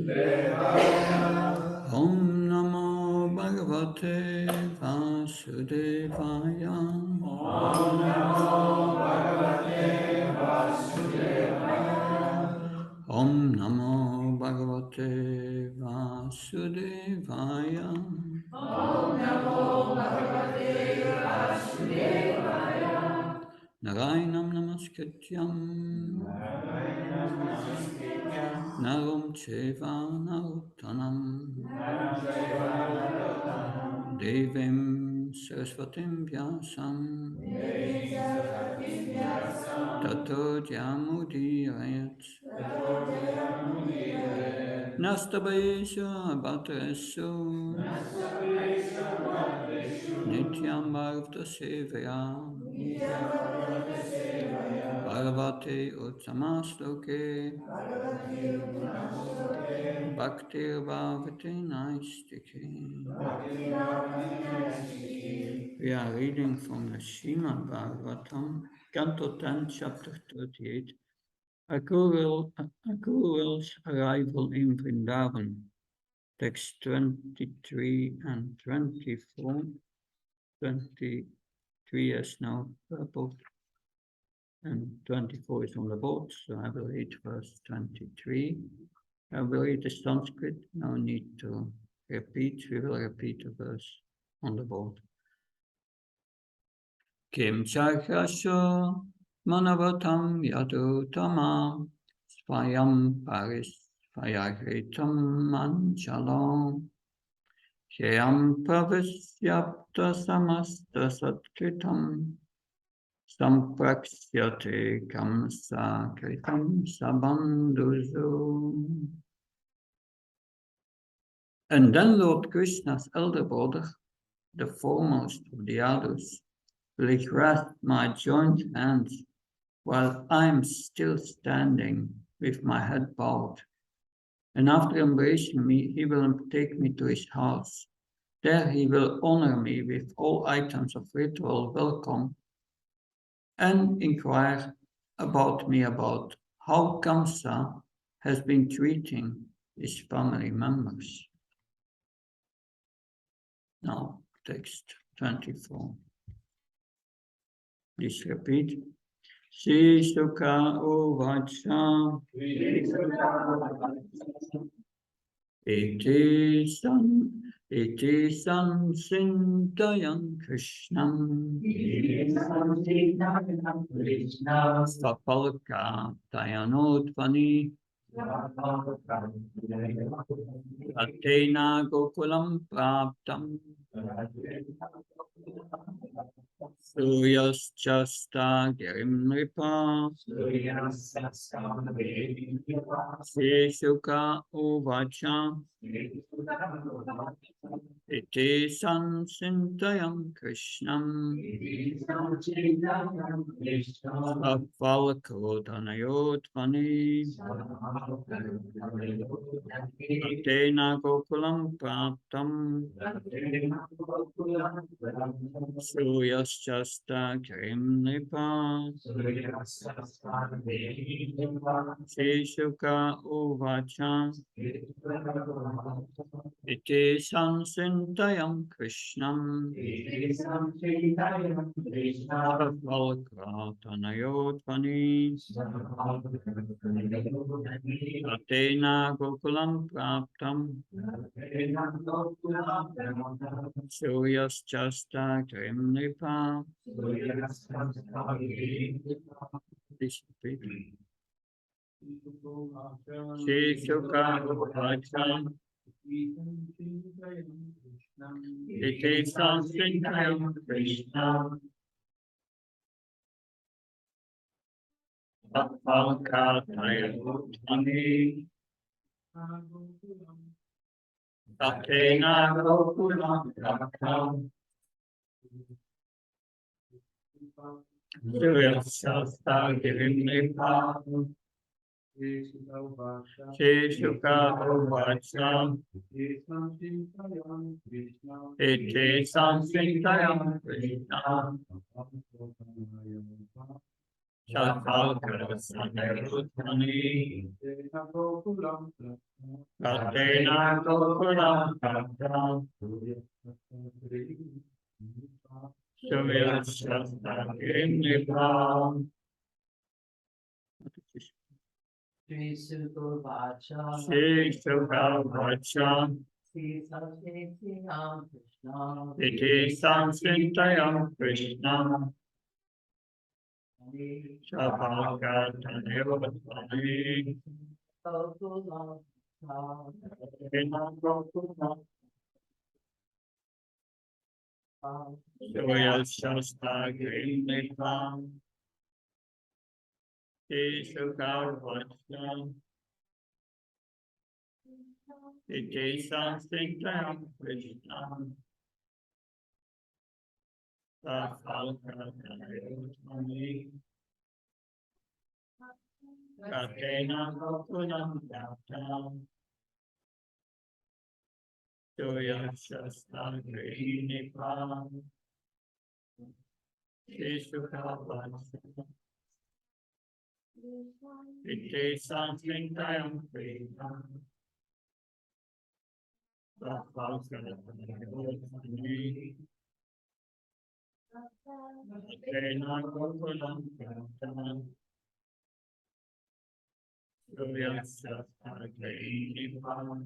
Om Namo Bhagavate Vasudevaya. Om Namo Bhagavate Vasudevaya. Om Namo Bhagavate Vasudevaya. Om Namo Bhagavate Vasudevaya. Narayanam Namaskrityam Naram Cheva Narottanam Devim Saraswatim Vyasam Tato Jamudirayat Nastabhayesha Bhatteshu Nityam Bharata Sevaya Bhagavate Uttamastoke Bhaktir Bhavati Naistike. We are reading from the Srimad Bhagavatam, Canto 10, Chapter 38, Akural's arrival in Vrindavan, text 23 and 24. 23 is now purple, and 24 is on the board, so I will read verse 23. I will read the Sanskrit, no need to repeat, we will repeat the verse on the board. Kim Chakrasya Manavatam Yadutama Svayam Parisvayagritam Manchalam Shayam Pravisyapta Samasta Satkritam Sampraksyate Kamsa Kritam Sabandhuzu. And then Lord Krishna's elder brother, the foremost of the others, will grasp my joint hands while I'm still standing with my head bowed. And after embracing me, he will take me to his house. There he will honor me with all items of ritual welcome and inquire about me about how Kamsa has been treating his family members. Now, text 24. Please repeat. Sri Sukha Uvacha Iti san Sintayan Krishnam Sapalka Tayanodvani Atena Gokulam Praptam Suyaschasta Girimripa Seshuka Uvacha Iti Sansintayam Krishnam Sapalakodhanayodvani Atena Gokulam Praptam Suyaschasta Girimripa Seshuka Uvacha Iti Sansintayam Krishnam Sapalakodhanayodvani Atena Gokulam Praptam Suyaschasta Girimripa Seshuka Uvacha Iti Sansintayam Krishnam Sapalakodhanayodvani Atena Gokulam Praptam Suyaschasta Girimripa Seshuka Uvacha Iti Sansintayam Krishnam Shakalkara Sanayutani Katena Gokulam Katram Surya Shasta Gimnipam Shri Sukho Vacha Shri Sukha Vacha Shri Saraswati Ram Krishna Iti Sansintayam Krishna Shabhaka Tanevotani Gokulam Katena Gokulam Surya Shasta Gimnipam Shri Sukha Vacha Iti Sansintayam Krishna Shabhaka Tanevotani Katena Gokulam Katram Surya Shasta Gimnipam Shishukavasa Iti Sansintayam Krishna Katena Gokulam Katram Surya Shasta Gimnipam.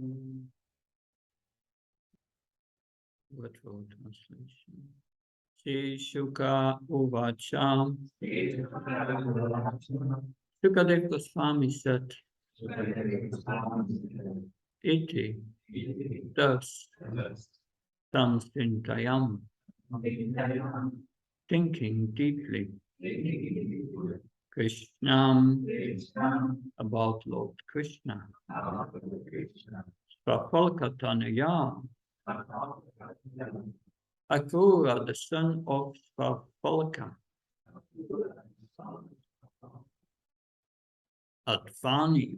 Literal translation. Shuka Uvacha. Shukadev Goswami said, Iti, thus, Samsintayam, thinking deeply, Krishnam, about Lord Krishna, Svapalkatanaya, Akura, the son of Svapalka, Advani,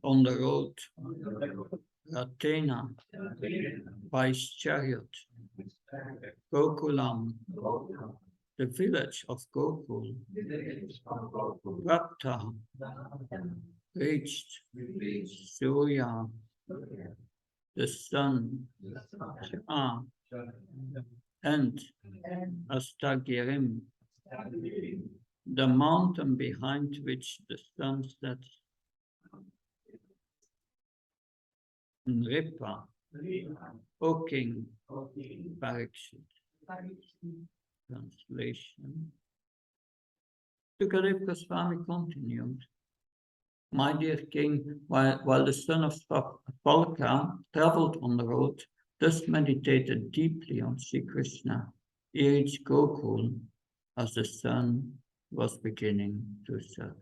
on the road, Ratena, by his chariot, Gokulam, the village of Gokul, Rapta, reached Surya, the sun, and Astagirim, the mountain behind which the sun sets. Nripa, O king, Parikshit. Translation. Sukadev Goswami continued, my dear king, while the son of Svapalka traveled on the road, thus meditated deeply on Sri Krishna, he reached Gokul as the sun was beginning to set.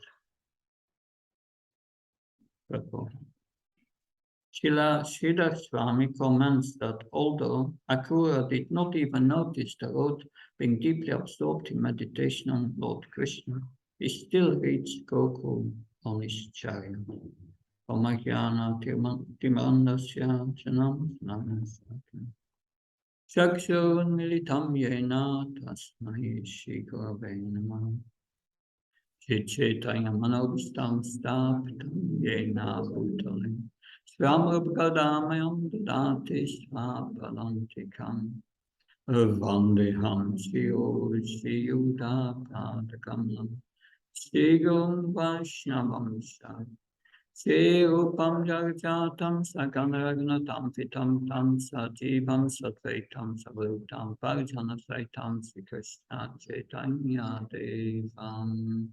Purport. Sridhar Swami comments that although Akrura did not even notice the road, being deeply absorbed in meditation on Lord Krishna, he still reached Gokul on his chariot. Omagyana Timandasya Janam Namaskar. Chakshurun militam yena tasmai Shri Gurave Namah. Chaitanya Manobhistam Stapitam Yena Bhutale. Swamrupkadamayam Dadati Swapalantikam. Vandeham Shiyuda Padakamalam. Shigum Vaishnavam Shad. Shirupam Jagajatam Saganaragnatam Fitam Tam Sajivam Satvaitam Sabhutam Parjana Saitam Sri Krishna Chaitanya Devam.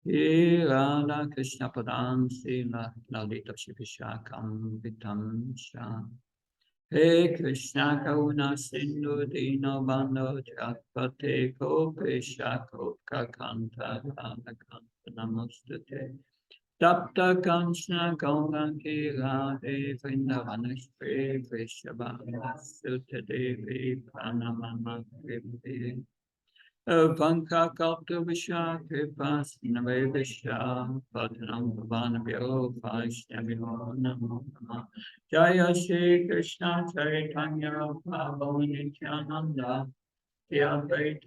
He Radha Krishna Padam Sila Lalita Shivishakam Vitam Shah. He Krishna Karuna Sindhu Dino Bando Chakpate Kopesha Kopka Kanta Kanta Namustate. Tapta Kanchna Gaurangi Radhe Vrindavanashri Vrishabhana Sutta Devi Pranamama Krivi. Vanka Kalpa Visha Kripa Sinavedasha Patanam Bhavanabhyo Vaishnavyo Namo Namah. Jaya Shri Krishna Chaitanya Prabhu Nityananda Hare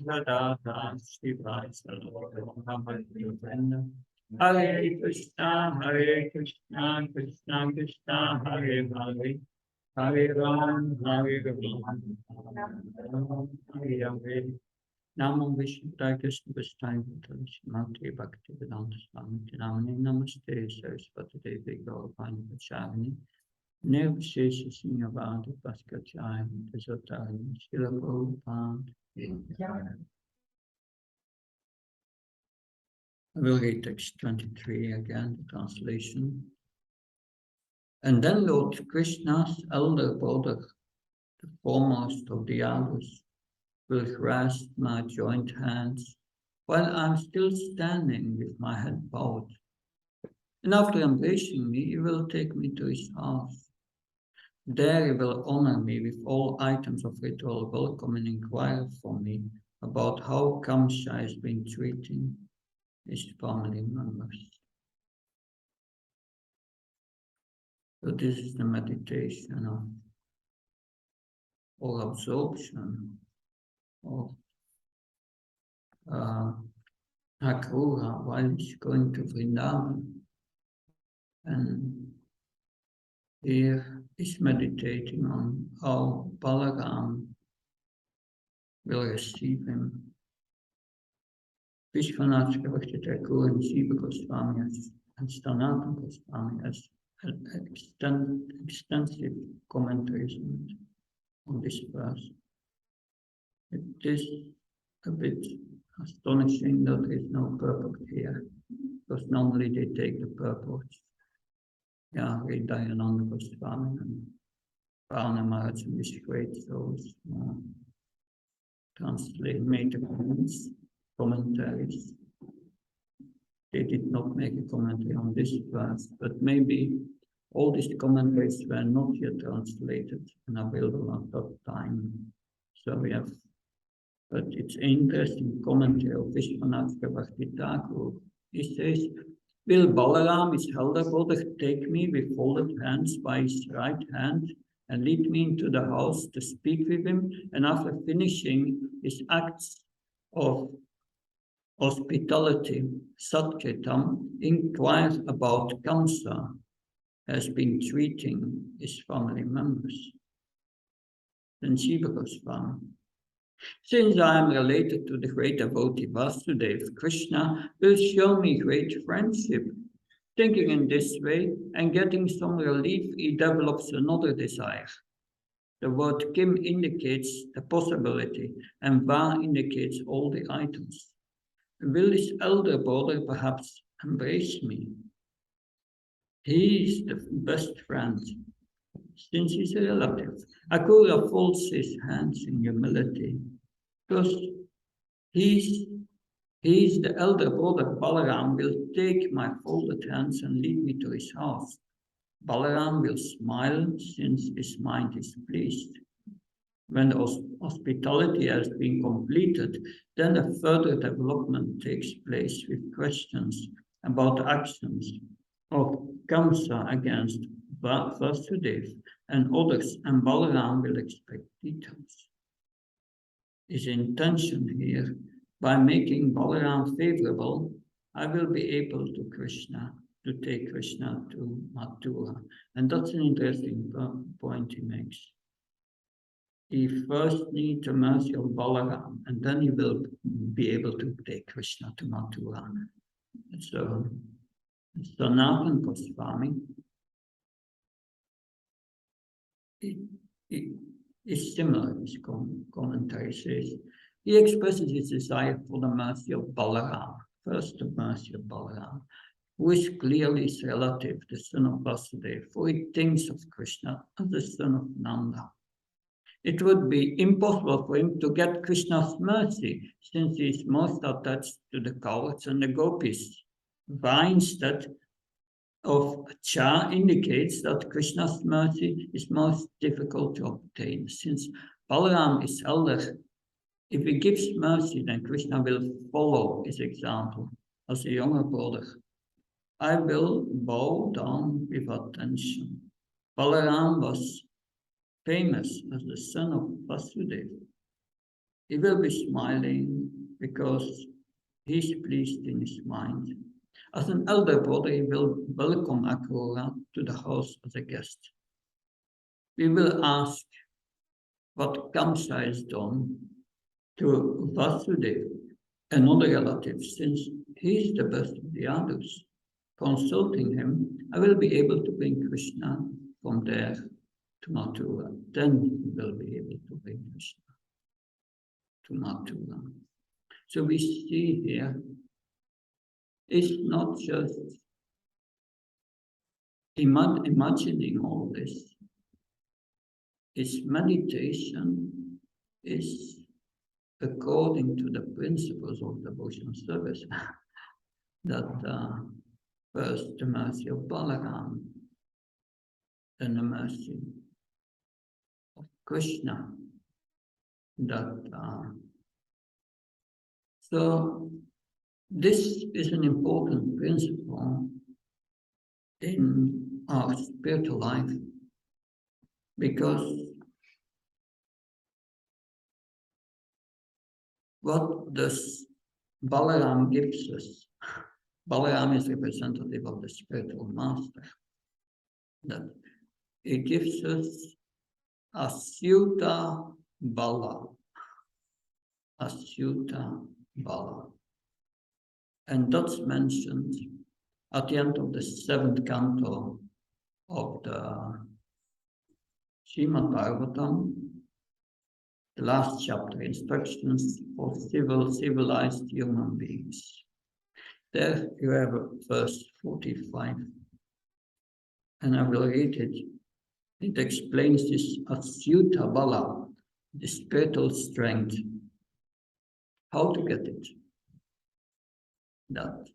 Krishna, Hare Krishna, Krishna Krishna, Hare Hare, Hare Ram, Hare Ram, Hare Hare. Namo Vishnu Krishna Vishnu Mati Bhakti Vedanta Swami Namani Namaste Saraswati Devi Gaurvani Vachani Nirvishesha Sinyavadi Paskachai Tazotari Shila Prabhupada. I will read text 23 again, the translation. And then Lord Krishna's elder brother, the foremost of the elders, will grasp my joint hands while I'm still standing with my head bowed. And after embracing me, he will take me to his house. There he will honor me with all items of ritual welcome and inquire from me about how Kamsa has been treating his family members. So this is the meditation of or absorption of Akrura while he's going to Vrindavan. And here is meditating on how Balaram will receive him. Vishwanath Thakur and Jiva Goswami and Sanatana Goswami has extensive commentaries on this verse. It is a bit astonishing that there is no purport here, because normally they take the purports. Yeah, read Dayananda Goswami and Varna Maharaj and these great souls made the commentaries. They did not make a commentary on this verse, but maybe all these commentaries were not yet translated and available at that time. So we have, but it's interesting commentary of Vishwanath Thakur. He says, will Balaram, his elder brother, take me with folded hands by his right hand and lead me into the house to speak with him, and after finishing his acts of hospitality, Satketam, inquires about Kamsa has been treating his family members. Then Shiva Goswami. Since I am related to the great devotee Vasudeva, Krishna will show me great friendship. Thinking in this way and getting some relief, he develops another desire. The word Kim indicates the possibility and Va indicates all the items. Will his elder brother perhaps embrace me? He is the best friend, since he's a relative. Akrura folds his hands in humility, because he's the elder brother. Balaram will take my folded hands and lead me to his house. Balaram will smile, since his mind is pleased. When the hospitality has been completed, then a further development takes place with questions about the actions of Kamsa against Vasudeva and others, and Balaram will expect details. His intention here, by making Balaram favorable, I will be able to take Krishna to Mathura. And that's an interesting point he makes. He first needs the mercy of Balaram, and then he will be able to take Krishna to Mathura. So, Sanatana Goswami is similar. His commentary says he expresses his desire for the mercy of Balaram, first the mercy of Balaram, who is clearly his relative, the son of Vasudeva, for he thinks of Krishna as the son of Nanda. It would be impossible for him to get Krishna's mercy, since he is most attached to the cowards and the gopis. Va instead of Cha indicates that Krishna's mercy is most difficult to obtain, since Balaram is elder. If he gives mercy, then Krishna will follow his example as a younger brother. I will bow down with attention. Balaram was famous as the son of Vasudeva. He will be smiling because he's pleased in his mind. As an elder brother, he will welcome Akrura to the house as a guest. We will ask what Kamsa has done to Vasudeva, another relative, since he's the best of the others. Consulting him, I will be able to bring Krishna from there to Mathura. Then he will be able to bring Krishna to Mathura. So we see here, it's not just imagining all this. It's meditation, is according to the principles of devotional service. That first the mercy of Balaram, then the mercy of Krishna. So this is an important principle in our spiritual life, because what does Balaram gives us? Balaram is representative of the spiritual master. That he gives us Asyuta Bala. Asyuta Bala. And that's mentioned at the end of the 7th canto of the Srimad Bhagavatam, the last chapter, instructions for civilized human beings. There you have verse 45, and I will read it. It explains this Asyuta Bala, the spiritual strength. How to get it? That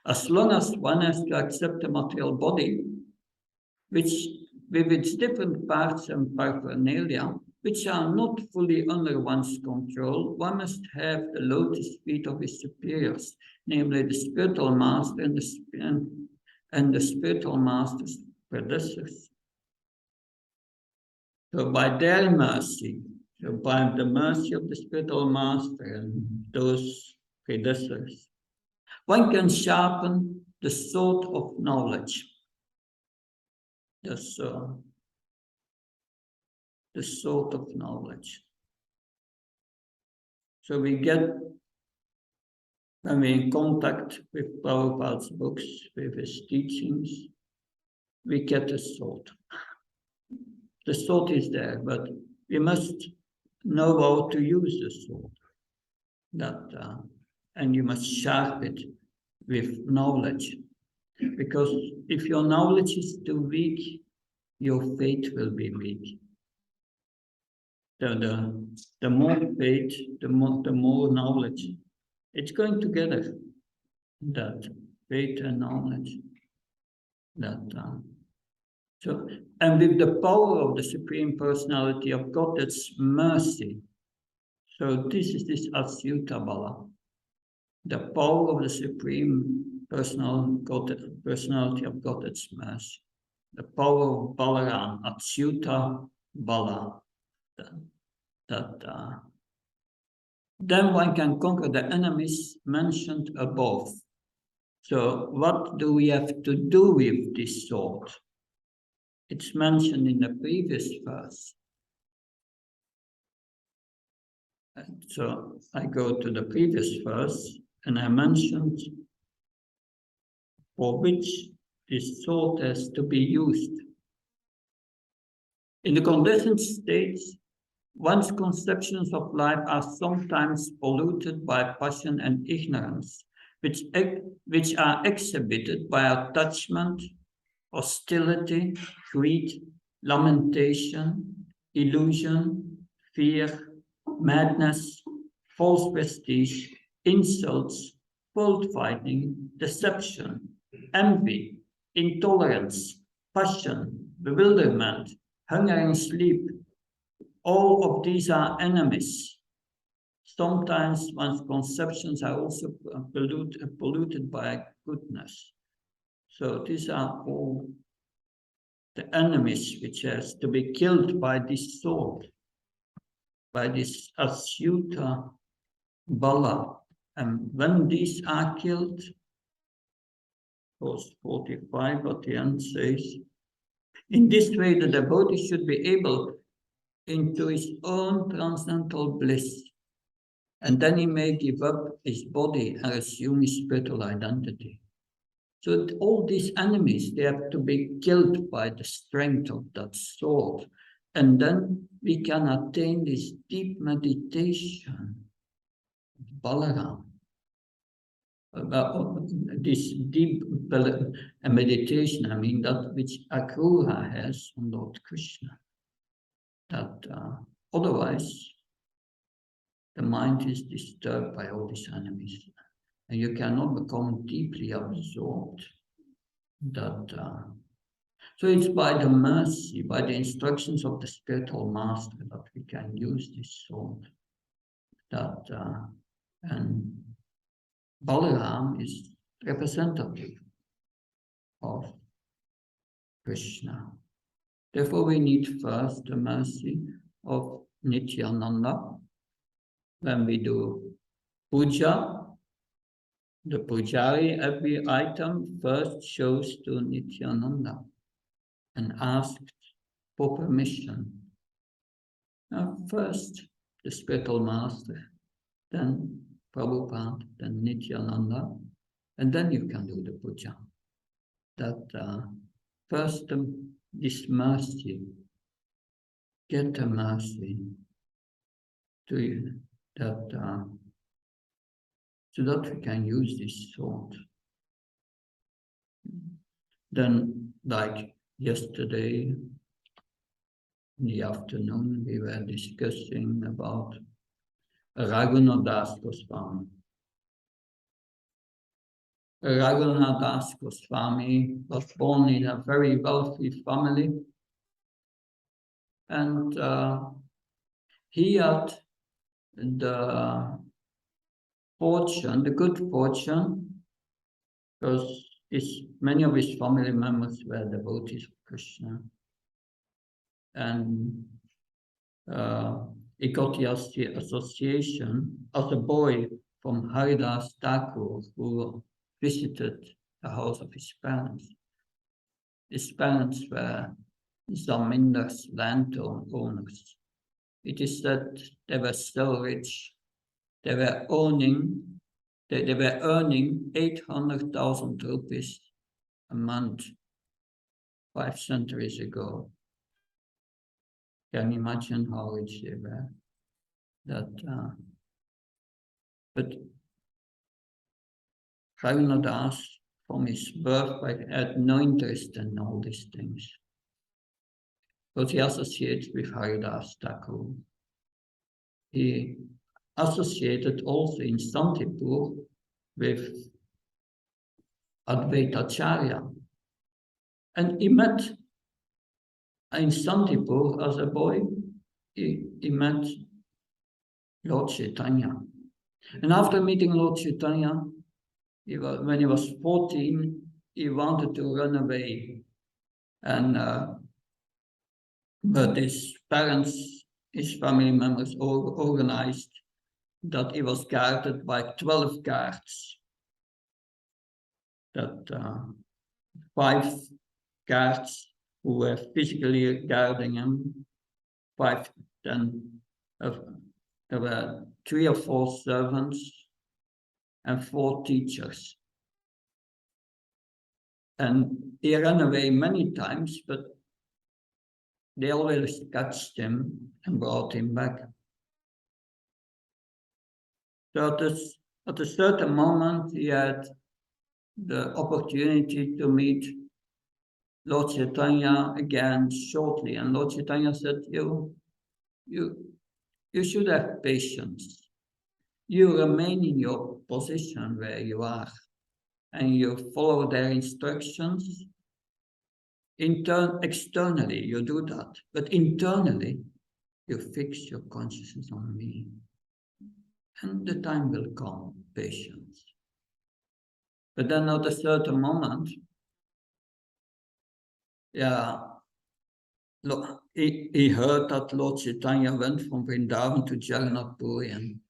as long as one has to accept the material body, which with its different parts and paraphernalia, which are not fully under one's control, one must have the lotus feet of his superiors, namely the spiritual master and the spiritual master's predecessors. So by their mercy, so by the mercy of the spiritual master and those predecessors, one can sharpen the sword of knowledge. The sword of knowledge. So we get, when we're in contact with Prabhupada's books, with his teachings, we get a sword. The sword is there, but we must know how to use the sword. And you must sharpen it with knowledge. Because if your knowledge is too weak, your faith will be weak. The more faith, the more knowledge. It's going together, that faith and knowledge. So, and with the power of the Supreme Personality of God, that's mercy. So this is this Asyuta Bala, the power of the Supreme Personality of God, that's mercy. The power of Balaram, Asyuta Bala. Then one can conquer the enemies mentioned above. So what do we have to do with this sword? It's mentioned in the previous verse. And so I go to the previous verse, and I mentioned for which this sword has to be used. In the conditioned states, one's conceptions of life are sometimes polluted by passion and ignorance, which are exhibited by attachment, hostility, greed, lamentation, illusion, fear, madness, false prestige, insults, fault finding, deception, envy, intolerance, passion, bewilderment, hunger and sleep. All of these are enemies. Sometimes one's conceptions are also polluted by goodness. So these are all the enemies which has to be killed by this sword. by this Asyuta Bala. And when these are killed, verse 45 at the end says, in this way the devotee should be able into his own transcendental bliss, and then he may give up his body and assume his spiritual identity. So all these enemies, they have to be killed by the strength of that sword. And then we can attain this deep meditation, Balaram. This deep meditation, I mean, that which Akrura has on Lord Krishna. That otherwise, the mind is disturbed by all these enemies. And you cannot become deeply absorbed. So it's by the mercy, by the instructions of the spiritual master that we can use this sword. And Balaram is representative of Krishna. Therefore, we need first the mercy of Nityananda. When we do puja, the pujari, every item first shows to Nityananda and asked for permission. Now, first the spiritual master, then Prabhupada, then Nityananda, and then you can do the puja. First this mercy, get the mercy to you, so that we can use this sword. Then, like yesterday in the afternoon, we were discussing about Raghunath Goswami. Raghunath Goswami was born in a very wealthy family, and he had the good fortune, because many of his family members were devotees of Krishna, and he got the association as a boy from Haridas Thakur, who visited the house of his parents. His parents were Zamindars, landowners. It is that they were so rich, they were earning 800,000 rupees a month 5 centuries ago. Can you imagine how rich they were? But Raghunath, from his birth, had no interest in all these things. But he associates with Haridas Thakur. He associated also in Santipur with Advaitacharya. And he met in Santipur as a boy, he met Lord Chaitanya. And after meeting Lord Chaitanya, when he was 14, he wanted to run away. But his parents, his family members organized that he was guarded by 12 guards. 5 guards who were physically guarding him, 5, then there were 3 or 4 servants and 4 teachers. And he ran away many times, but they always catched him and brought him back. So at a certain moment, he had the opportunity to meet Lord Chaitanya again shortly. And Lord Chaitanya said, you should have patience. You remain in your position where you are, and you follow their instructions. Externally, you do that, but internally, you fix your consciousness on me. And the time will come, patience. But then at a certain moment, he heard that Lord Chaitanya went from Vrindavan to Jagannath Puri, and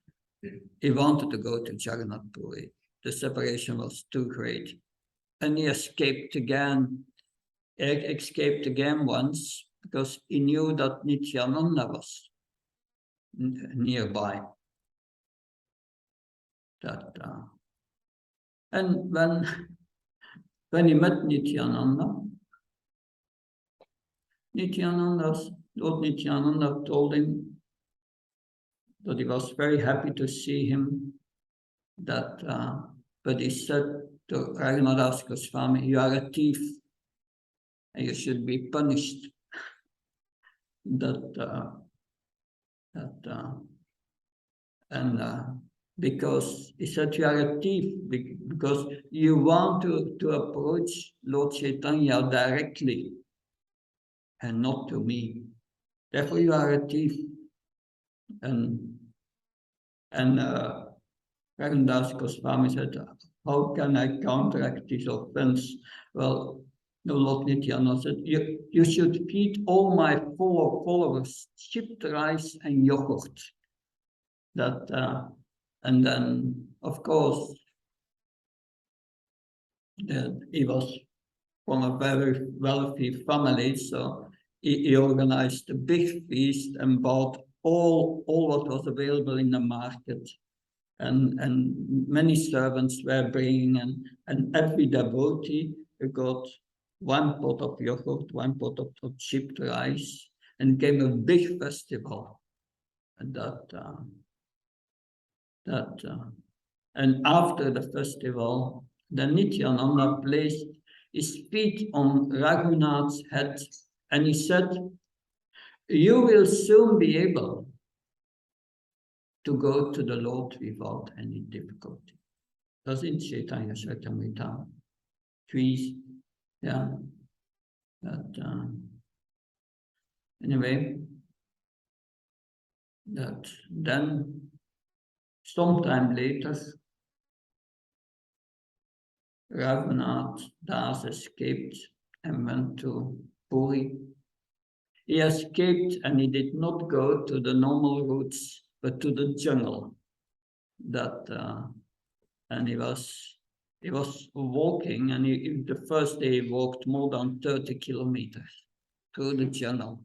he wanted to go to Jagannath Puri. The separation was too great. And he escaped again. He escaped again once because he knew that Nityananda was nearby. And when he met Nityananda, Lord Nityananda told him that he was very happy to see him, but he said to Radhadesh Goswami, "You are a thief and you should be punished." Because he said, "You are a thief because you want to approach Lord Chaitanya directly and not to me. Therefore, you are a thief." And Radhadesh Goswami said, "How can I counteract this offense?" Well, no, Lord Nityananda said, you should feed all my followers chipped rice and yogurt. And then, of course, he was from a very wealthy family, so he organized a big feast and bought all what was available in the market. And many servants were bringing, and every devotee got one pot of yogurt, one pot of chipped rice, and came a big festival. And and after the festival, the Nityananda placed his feet on Raghunath's head, and he said, "You will soon be able to go to the Lord without any difficulty." That's in Chaitanya Charitamrita 3. Yeah. Anyway, then sometime later, Raghunath Das escaped and went to Puri. He escaped and he did not go to the normal routes, but to the jungle. And he was walking, and the first day he walked more than 30 kilometers through the jungle.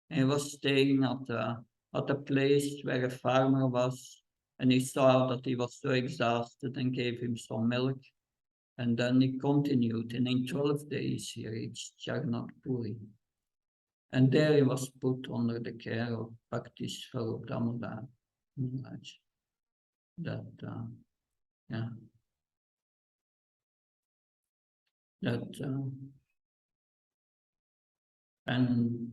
And he was staying at a place where a farmer was, and he saw that he was so exhausted and gave him some milk. And then he continued, and in 12 days he reached Jagannath Puri. And there he was put under the care of Bhakti Swarup Damodar Maharaj. And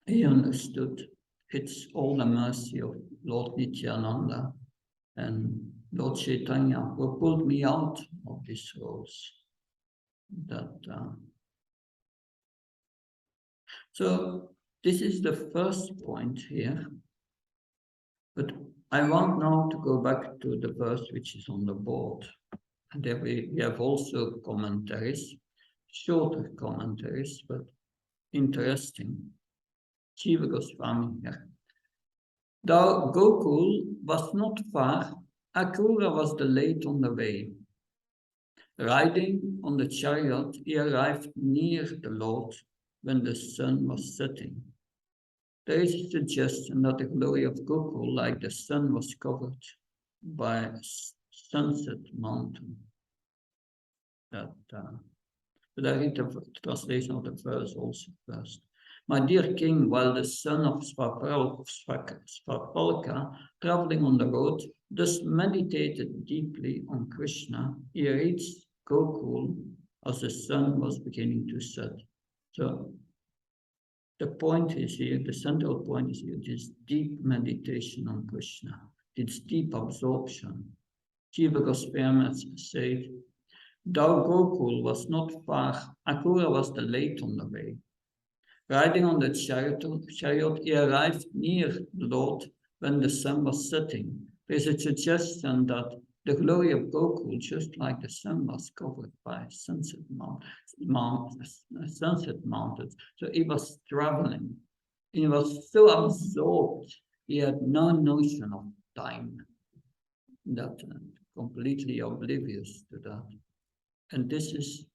he understood it's all the mercy of Lord Nityananda and Lord Chaitanya who pulled me out of these roads. So this is the first point here, but I want now to go back to the verse which is on the board. And there we have also commentaries, shorter commentaries, but interesting. Jiva Goswami here. Though Gokul was not far, Akrura was delayed on the way. Riding on the chariot, he arrived near the Lord when the sun was setting. There is a suggestion that the glory of Gokul, like the sun, was covered by a sunset mountain. But I read the translation of the verse also first. My dear king, while the son of Svapalka, traveling on the road, thus meditated deeply on Krishna, he reached Gokul as the sun was beginning to set. So the point is here, the central point is here, this deep meditation on Krishna, this deep absorption. Jiva Goswami said, though Gokul was not far, Akrura was delayed on the way. Riding on the chariot, he arrived near the Lord when the sun was setting. There is a suggestion that the glory of Gokul, just like the sun was covered by sunset mountains. So he was traveling. He was so absorbed, he had no notion of time. That completely oblivious to that. And this is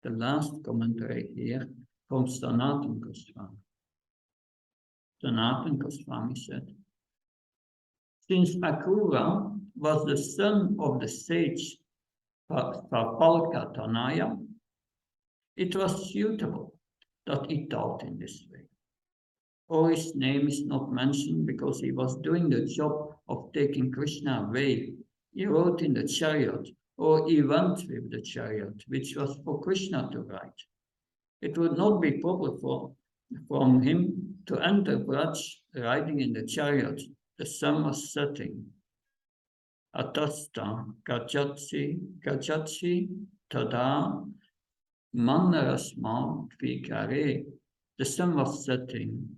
the last commentary here from Sanatana Goswami. Sanatana Goswami said, since Akrura was the son of the sage Papalka Tanaya, it was suitable that he taught in this way. Or his name is not mentioned because he was doing the job of taking Krishna away. He rode in the chariot, or he went with the chariot, which was for Krishna to ride. It would not be proper from him to enter Braj riding in the chariot. The sun was setting. Atasta gajatsi tada manarasma vikare. The sun was setting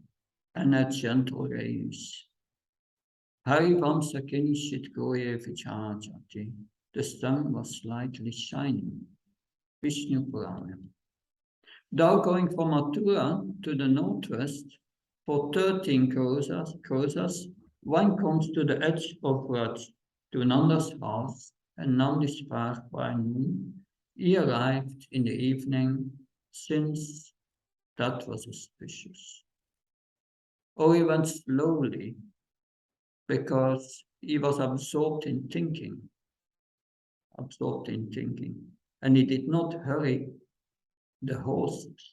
and had gentle rays. Harivamsakini shitgoye vichajati. The sun was slightly shining. Vishnu Purana. Thou going from Mathura to the northwest for 13 krosas, one comes to the edge of Raj, to Nanda's house, and Nandi's path by noon. He arrived in the evening, since that was auspicious. Or he went slowly, because he was absorbed in thinking, and he did not hurry the horses.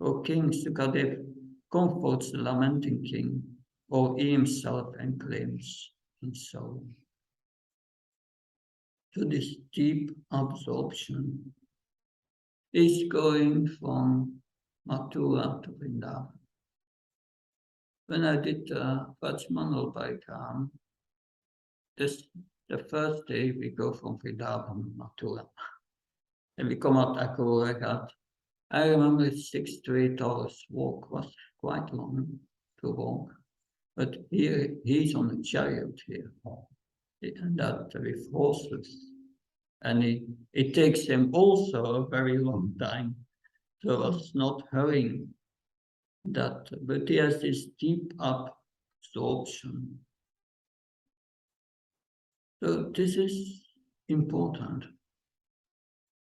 O King Sukadev comforts the lamenting king, or he himself enclaims his soul. So this deep absorption is going from Mathura to Vrindavan. When I did Vajmanal Baitam, the first day we go from Vrindavan to Mathura, and we come out Akrura Ghat. I remember 6 to 8 hours walk was quite long to walk, but here he's on a chariot here, and that with horses, and it takes him also a very long time. So I was not hurrying that, but he has this deep absorption. So this is important,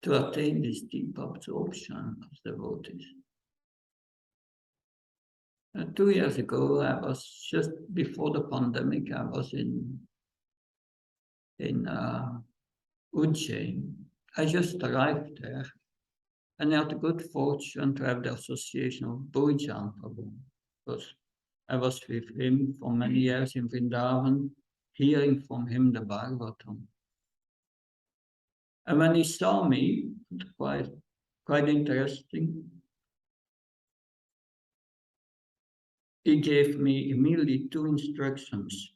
to attain this deep absorption of devotees. 2 years ago, I was just before the pandemic, I was in Ujjain. I just arrived there, and I had the good fortune to have the association of Bhujan Prabhu, because I was with him for many years in Vrindavan, hearing from him the Bhagavatam. And when he saw me, quite interesting, he gave me immediately 2 instructions.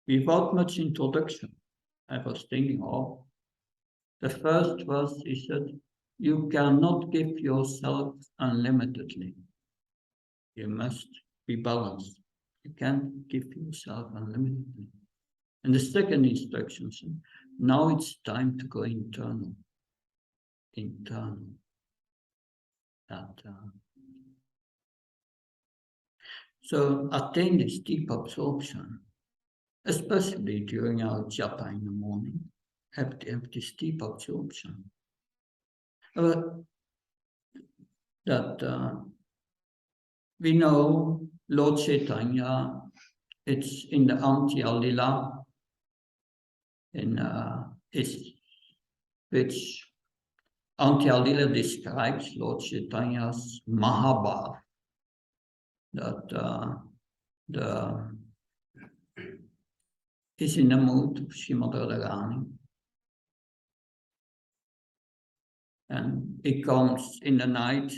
Without much introduction, I was thinking, oh, the first was, he said, you cannot give yourself unlimitedly. You must be balanced. You can't give yourself unlimitedly. And the second instruction said, now it's time to go internal. So attain this deep absorption, especially during our japa in the morning, have this deep absorption. That we know Lord Chaitanya, it's in the Antya Lila, which Antya Lila describes Lord Chaitanya's Mahabhav, that is in the mood of Srimad Radharani. And he comes in the night,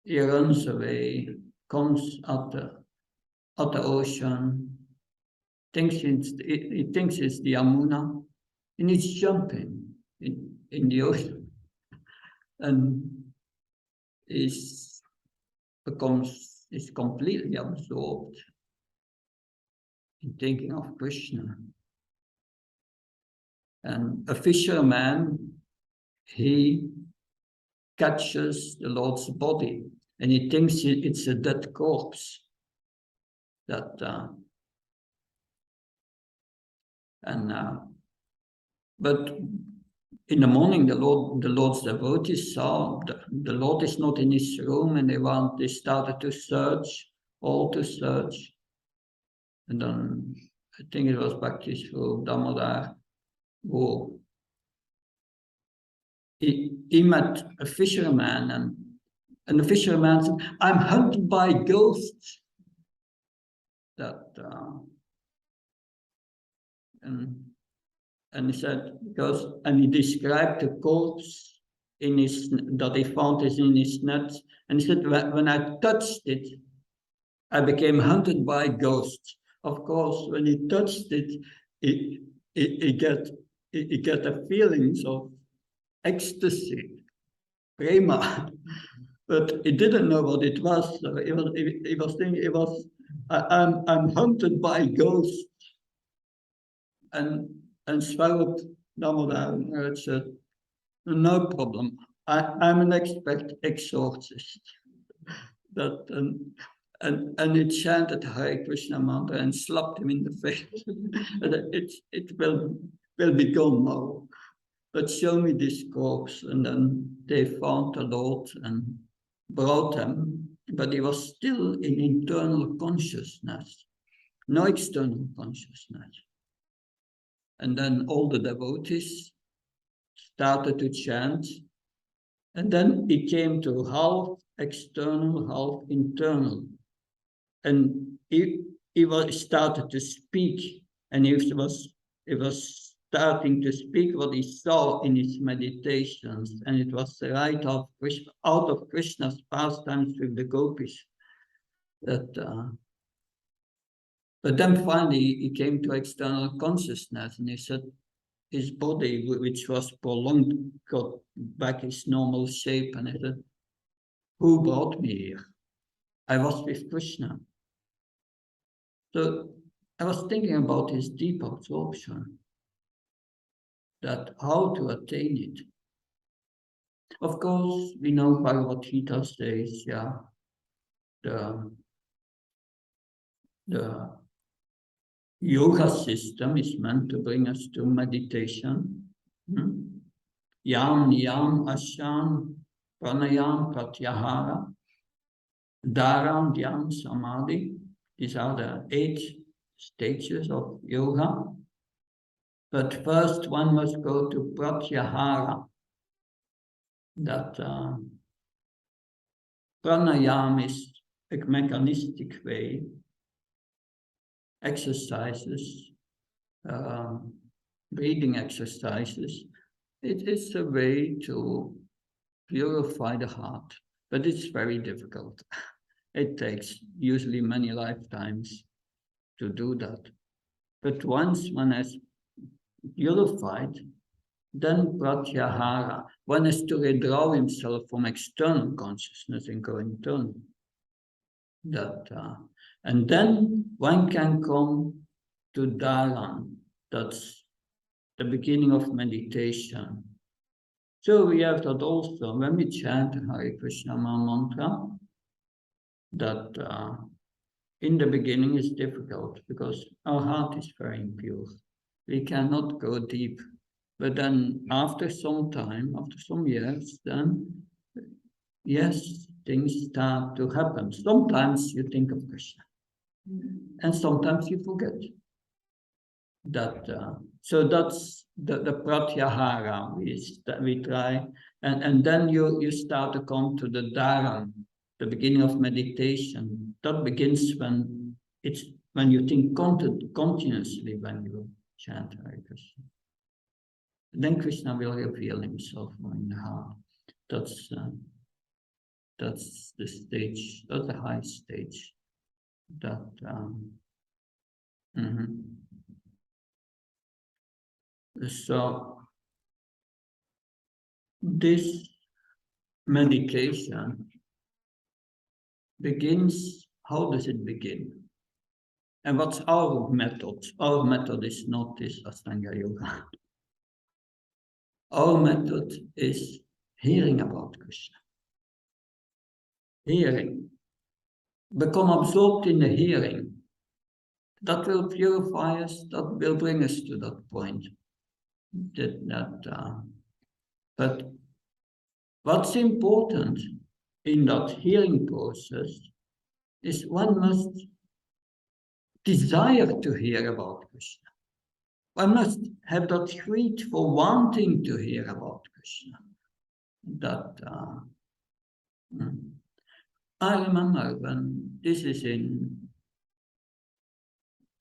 he runs away, comes at the ocean, he thinks it's the Yamuna, and he's jumping in the ocean, and is completely absorbed in thinking of Krishna. And a fisherman, he catches the Lord's body and he thinks it's a dead corpse. But in the morning, the Lord's devotees saw the Lord is not in his room, and they started to search, all to search. And then I think it was Bhakti's for Damodar, who he met a fisherman, and the fisherman said, "I'm hunted by ghosts." And he said, and he described the corpse that he found in his net, and he said, when I touched it, I became hunted by ghosts. Of course, when he touched it, he get the feelings of ecstasy, prema, but he didn't know what it was. So he was thinking, I'm hunted by ghosts. And Swarup Damodar said, no problem. I'm an exorcist. And it chanted Hare Krishna mantra and slapped him in the face. it will be gone now. But show me this corpse. And then they found the Lord and brought him, but he was still in internal consciousness, no external consciousness. And then all the devotees started to chant, and then it came to half external, half internal. And he started to speak, and he was starting to speak what he saw in his meditations, and it was right out of Krishna's pastimes with the gopis. But then finally he came to external consciousness, and he said his body, which was prolonged, got back his normal shape, and he said, "Who brought me here? I was with Krishna." So I was thinking about his deep absorption, that how to attain it. Of course, we know Bhagavad Gita says, the yoga system is meant to bring us to meditation. Yam, niyam, ashan, pranayam, pratyahara, dharam, dhyam, samadhi. These are the 8 stages of yoga. But first one must go to pratyahara. That pranayam is a mechanistic way, exercises, breathing exercises. It is a way to purify the heart, but it's very difficult. It takes usually many lifetimes to do that. But once one has purified, then pratyahara, one has to withdraw himself from external consciousness and go internal. And then one can come to dharan, that's the beginning of meditation. So we have that also when we chant Hare Krishna mantra, that in the beginning is difficult because our heart is very impure. We cannot go deep. But then after some time, after some years, then yes, things start to happen. Sometimes you think of Krishna, and sometimes you forget. So that's the pratyahara we try, and then you start to come to the dharan, the beginning of meditation. That begins when you think continuously when you chant Hare Krishna. Then Krishna will reveal himself more in the heart. That's the stage. That's the high stage. So this meditation begins. How does it begin? And what's our method? Our method is not this Ashtanga Yoga. Our method is hearing about Krishna. Hearing. Become absorbed in the hearing. That will purify us, that will bring us to that point. But what's important in that hearing process is one must desire to hear about Krishna. One must have that greed for wanting to hear about Krishna. I remember when this is in,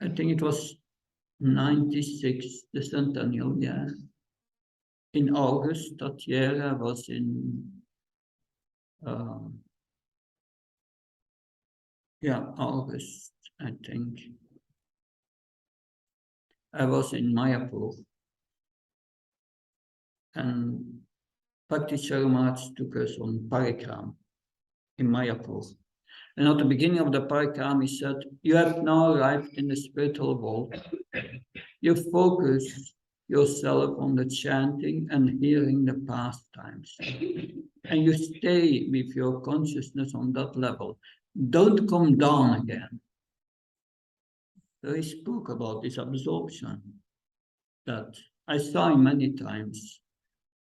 I think it was 96, the centennial year. In August that year, I was in, August, I think. I was in Mayapur, and Bhakti Maharaj took us on parikram in Mayapur. And at the beginning of the parikram, he said, "You have now arrived in the spiritual world. You focus yourself on the chanting and hearing the pastimes. And you stay with your consciousness on that level. Don't come down again." So he spoke about this absorption that I saw him many times.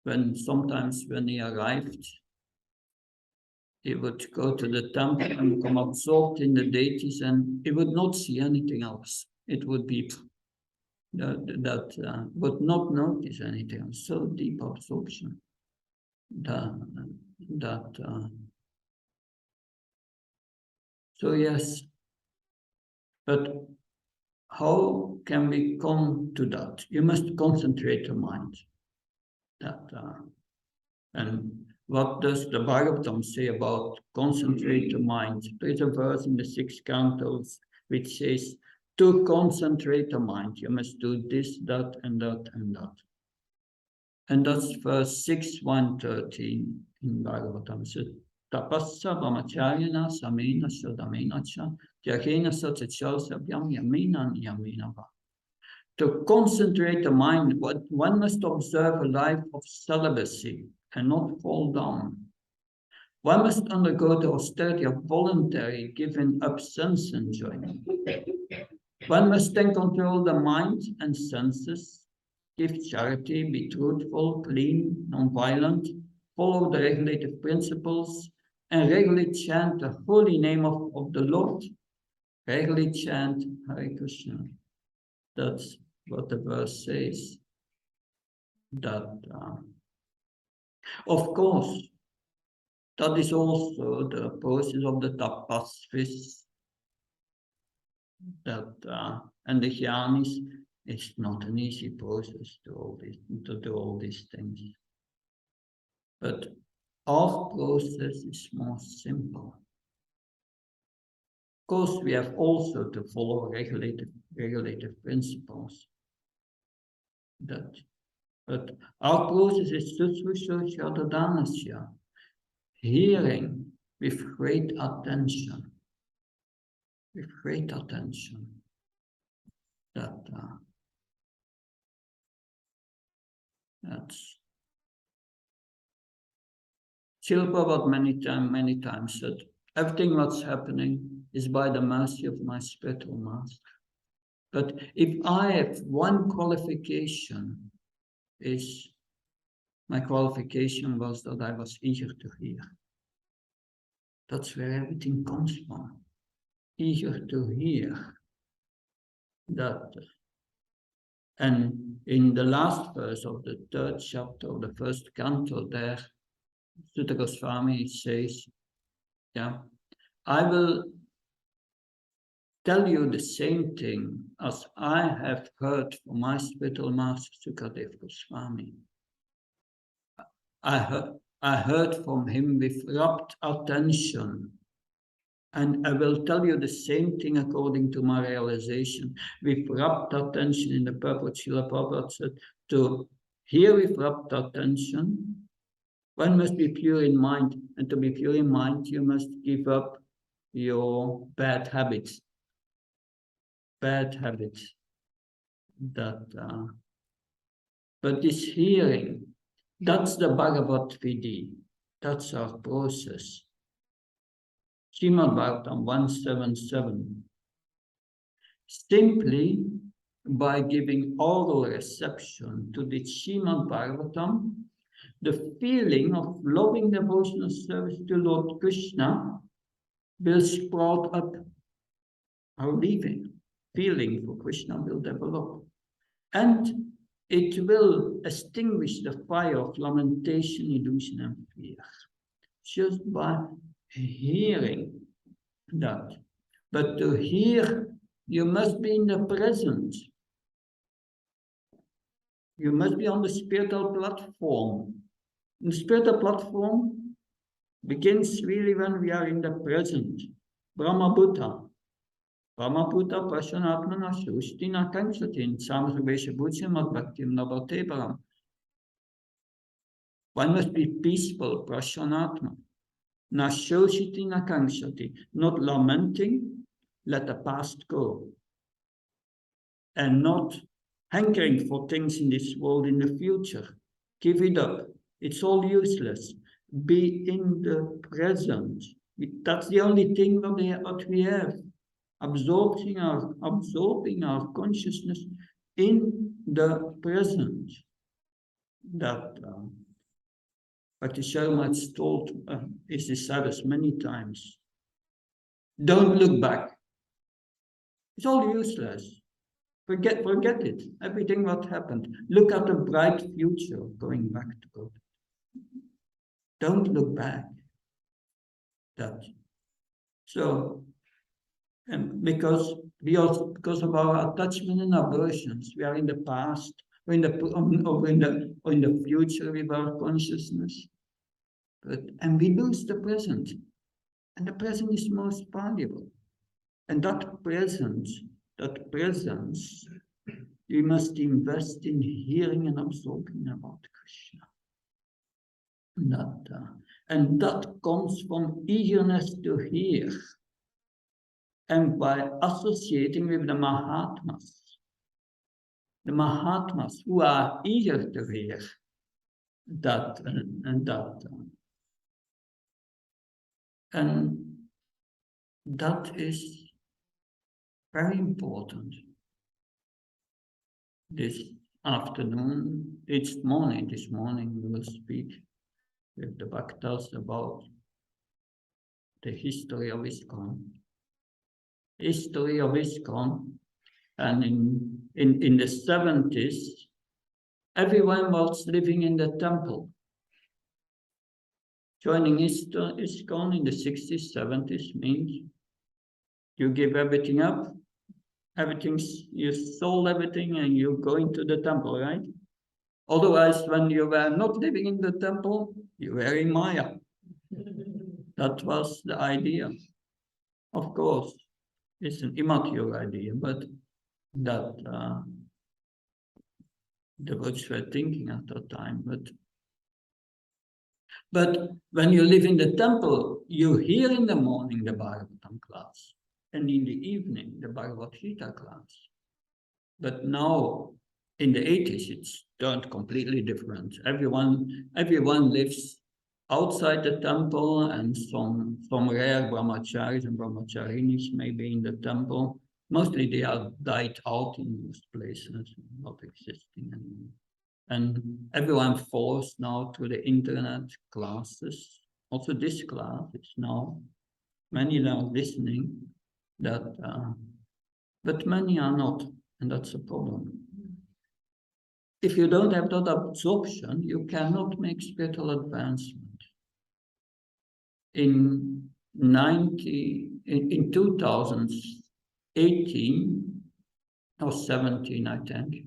Sometimes when he arrived, he would go to the temple and become absorbed in the deities, and he would not see anything else. It would be that would not notice anything else. So deep absorption so yes, but how can we come to that? You must concentrate your mind. And what does the Bhagavatam say about concentrate your mind? There is a verse in the 6 cantos which says, to concentrate your mind, you must do this, that, and that, and that. And that's verse 6.113 in Bhagavatam. So, tapassa brahmacharyana samena sadamena cha yagena satachal sabhyam yamina va. To concentrate the mind, one must observe a life of celibacy and not fall down. One must undergo the austerity of voluntary giving up sense enjoyment. One must then control the mind and senses, give charity, be truthful, clean, non-violent, follow the regulative principles, and regularly chant the holy name of the Lord. Regularly chant Hare Krishna. That's what the verse says. Of course, that is also the process of the tapasvis. And the jnanis is not an easy process to do all these things. But our process is more simple. Of course, we have also to follow regulative principles. But our process is susvishoshyadadanasya, hearing with great attention. With great attention. That's Srila Prabhupada many times said, everything that's happening is by the mercy of my spiritual master. But if I have one qualification, my qualification was that I was eager to hear. That's where everything comes from. Eager to hear. And in the last verse of the 3rd chapter of the 1st canto there, Sutta Goswami says, I will tell you the same thing as I have heard from my spiritual master Sukadeva Goswami. I heard from him with rapt attention, and I will tell you the same thing according to my realization. With rapt attention, in the purport, Srila Prabhupada said, to hear with rapt attention, one must be pure in mind, and to be pure in mind, you must give up your bad habits. But this hearing That's the Bhagavad Gita. That's our process. Srimad Bhagavatam 177. Simply by giving oral reception to the Srimad Bhagavatam, the feeling of loving devotional service to Lord Krishna will sprout up. Our living feeling for Krishna will develop. And it will extinguish the fire of lamentation, illusion, and fear. Just by hearing that. But to hear, you must be in the present. You must be on the spiritual platform. The spiritual platform begins really when we are in the present. Brahma Buddha. Brahma Buddha Prashanatmana Shushtina Kanksatin Samsavesha Bhujam Bhaktim Navateparam. One must be peaceful, Prashanatma. Nashoshiti Nakankshati, not lamenting, let the past go. And not hankering for things in this world in the future. Give it up. It's all useless. Be in the present. That's the only thing that we have. Absorbing our consciousness in the present. That Bhakti Sharma has told his disciples many times. Don't look back. It's all useless. Forget it. Everything what happened. Look at the bright future going back to God. Don't look back. That. So, because of our attachment and aversions, we are in the past, or in the future with our consciousness. And we lose the present. And the present is most valuable. And that presence, we must invest in hearing and absorbing about Krishna. And that comes from eagerness to hear. And by associating with the Mahatmas who are eager to hear and that is very important. This morning we will speak with the Bhaktas about the history of ISKCON. And in the 70s, everyone was living in the temple. Joining ISKCON in the 60s, 70s means you give everything up, you sold everything and you go into the temple, right? Otherwise, when you were not living in the temple, you were in Maya. That was the idea. Of course, it's an immature idea, but that the Buddhists were thinking at that time. But when you live in the temple, you hear in the morning the Bhagavatam class, and in the evening the Bhagavad Gita class. But now, in the 80s, it's turned completely different. Everyone lives outside the temple, and some rare brahmacharis and brahmacharinis may be in the temple. Mostly they are died out in those places, not existing anymore. And everyone falls now to the internet classes. Also this class is now, many are listening, but many are not, and that's a problem. If you don't have that absorption, you cannot make spiritual advancement. In 2018 or 17, I think,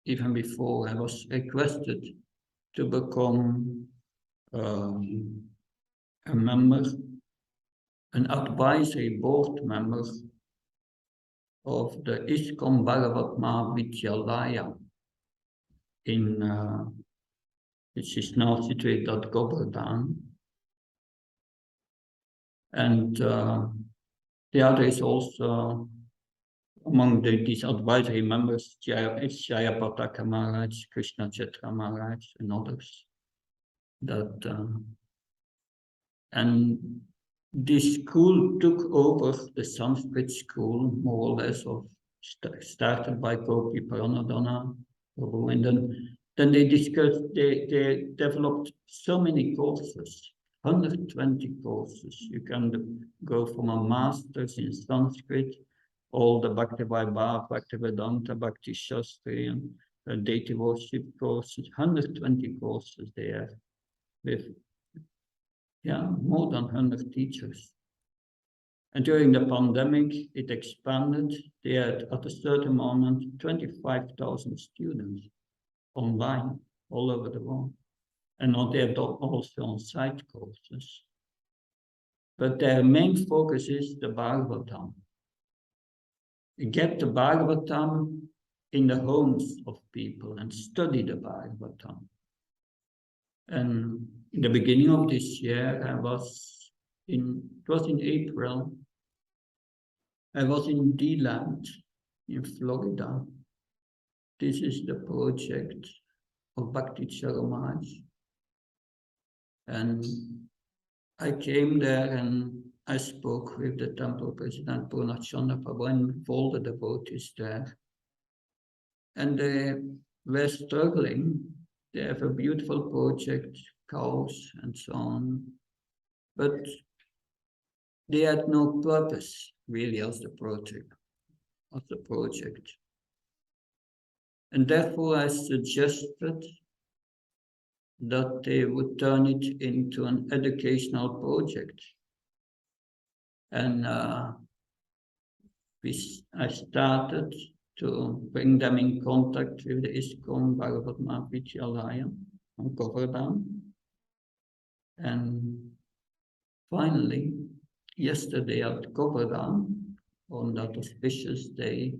even before, I was requested to become a member, an advisory board member of the ISKCON Bhagavat Mahavidyalaya, which is now situated at Govardhan. And the other is also among these advisory members, Jayapataka Maharaj, Krishna Chitra Maharaj, and others. And this school took over the Sanskrit school, more or less, started by Gopi Pranadhana, and then they discussed, they developed so many courses, 120 courses. You can go from a master's in Sanskrit, all the Bhakti Vaibhav, Bhakti Vedanta, Bhakti Shastri, and deity worship courses, 120 courses there with more than 100 teachers. And during the pandemic, it expanded. They had, at a certain moment, 25,000 students online all over the world. And now they have also on-site courses. But their main focus is the Bhagavatam. Get the Bhagavatam in the homes of people and study the Bhagavatam. And in the beginning of this year, it was in April, I was in D-Land in Florida. This is the project of Bhakti Charamaj. And I came there and I spoke with the temple president, Purnachandra Prabhu, and all the devotees there. And they were struggling. They have a beautiful project, cows and so on. But they had no purpose really as the project. And therefore I suggested that they would turn it into an educational project. And I started to bring them in contact with the ISKCON Bhagavad Mahavidyalaya on Govardhan. And finally, yesterday at Govardhan, on that auspicious day,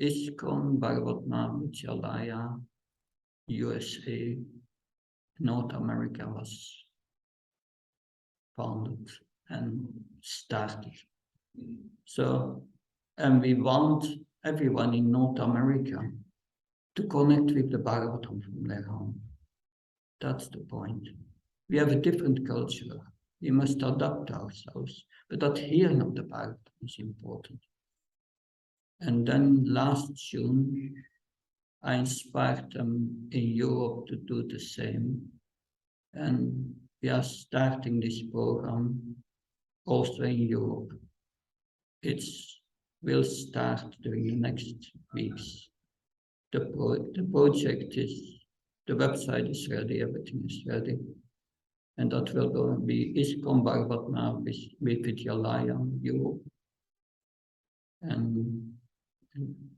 ISKCON Bhagavad Mahavidyalaya, USA, North America was founded and started. So, and we want everyone in North America to connect with the Bhagavatam from their home. That's the point. We have a different culture. We must adapt ourselves, but that hearing of the Bhagavatam is important. And then last June, I inspired them in Europe to do the same. And we are starting this program also in Europe. It will start during the next weeks. The project is, the website is ready, everything is ready. And that will be ISKCON Bhagavad Mahavidyalaya Europe. And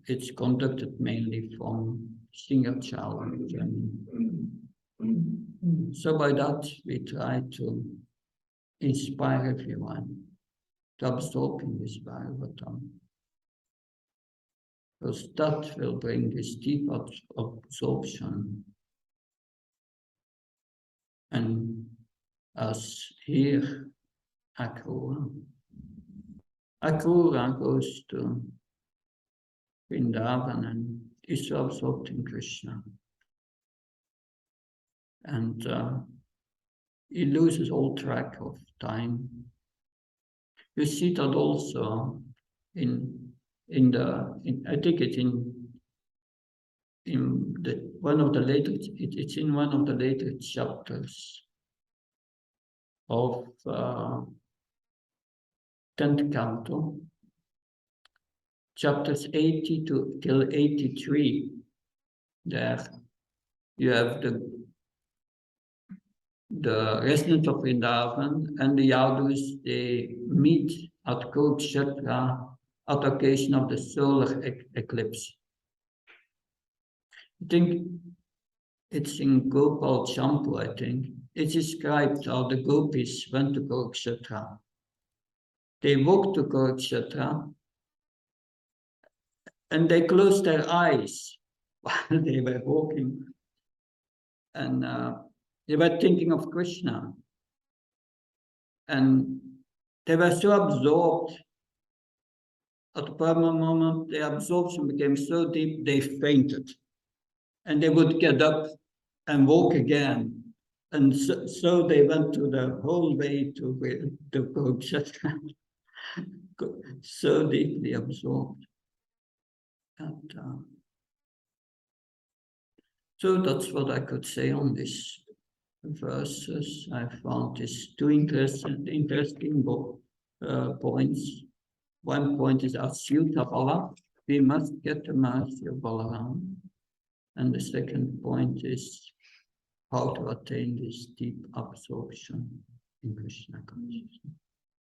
it's conducted mainly from Singapore, Germany. So by that, we try to inspire everyone to absorb in this Bhagavatam. Because that will bring this deep absorption. And as here, Akrura goes to Vrindavan and is so absorbed in Krishna. And he loses all track of time. You see that also I think it's in one of the later chapters of 10th canto, chapters 80 till 83. There you have the residents of Vrindavan and the Yadus, they meet at Kurukshetra at the occasion of the solar eclipse. I think it's in Gopal Champu, I think. It's described how the gopis went to Kurukshetra. They walked to Kurukshetra and they closed their eyes while they were walking. And they were thinking of Krishna. And they were so absorbed. At a particular moment, the absorption became so deep, they fainted. And they would get up and walk again. And so they went to the whole way to go just so deeply absorbed. And so that's what I could say on this verses. I found this two interesting points. One point is Asyuta Bala, we must get the mercy of Balaram. And the second point is how to attain this deep absorption in Krishna consciousness.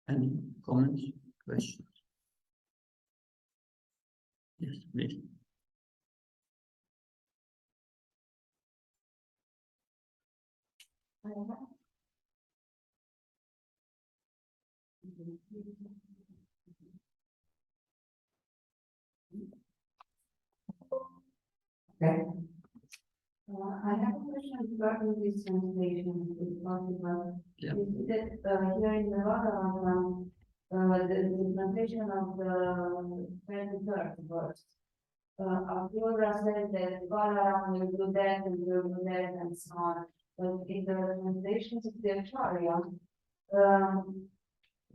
Any comments, questions? Yes, please. Okay. I have a question regarding this translation, if possible. Yeah. Is that here in the Radha, the translation of the 23rd verse? Aurora says that Balaram will do that and will do that and so on. But in the translations of the Acharya,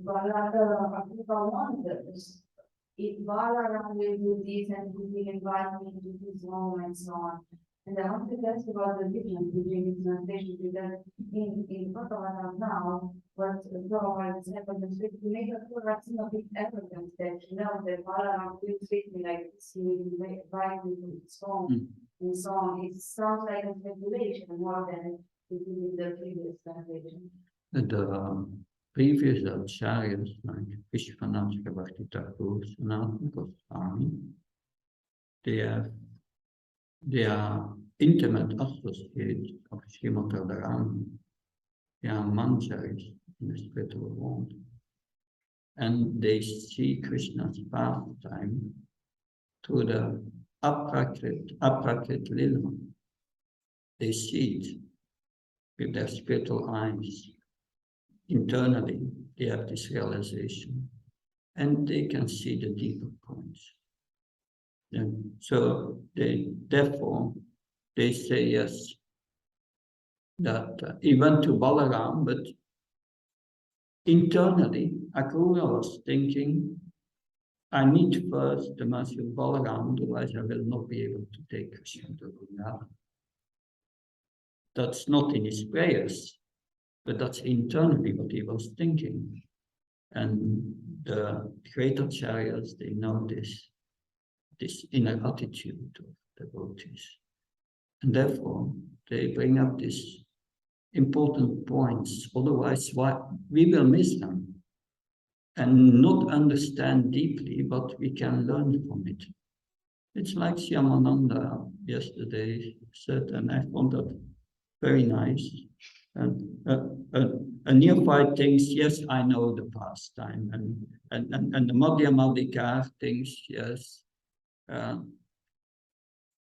Akrita wonders if Balaram will do this and he will invite me to his home and so on. And I want to ask about the difference between the translations because in Bhagavatam now, what Prabhupada said was to make a full seem a bit arrogant that you know that Balaram will treat me like this, he will invite me to his home and so on. It sounds like a speculation more than it is in the previous translation. The previous acharyas like Vishwanath Bhakti Thakur, Sanatana Goswami, they are intimate associates of Srimad Radharani. They are manjaris in the spiritual world. And they see Krishna's pastime through the aprakrit lila. They see it with their spiritual eyes. Internally, they have this realization, and they can see the deeper points. And so therefore, they say yes, that he went to Balaram, but internally, Akrura was thinking, I need first the mercy of Balaram, otherwise I will not be able to take Krishna to Vrindavan. That's not in his prayers, but that's internally what he was thinking. And the great acharyas, they know this inner attitude of devotees. And therefore, they bring up these important points, otherwise we will miss them and not understand deeply what we can learn from it. It's like Shyamananda yesterday said, and I found that very nice. And a neophyte thinks, yes, I know the pastime, and the Madhyamadikar thinks, yes,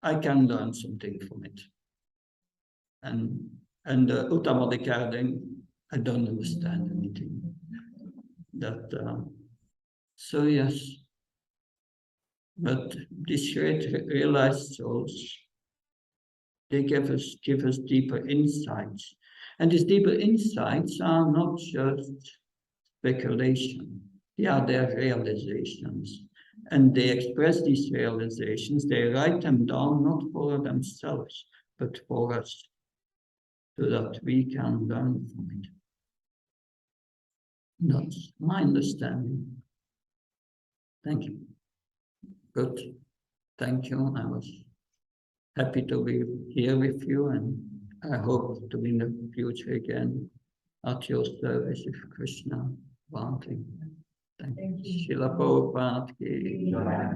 I can learn something from it. And the Uttamadikar thinks, I don't understand anything. So yes, but these realized souls, they give us deeper insights. And these deeper insights are not just speculation. They are their realizations. And they express these realizations, they write them down not for themselves, but for us, so that we can learn from it. That's my understanding. Thank you. Good. Thank you. I was happy to be here with you, and I hope to be in the future again at your service if Krishna wanting. Thank you. Srila Prabhupada ki jai.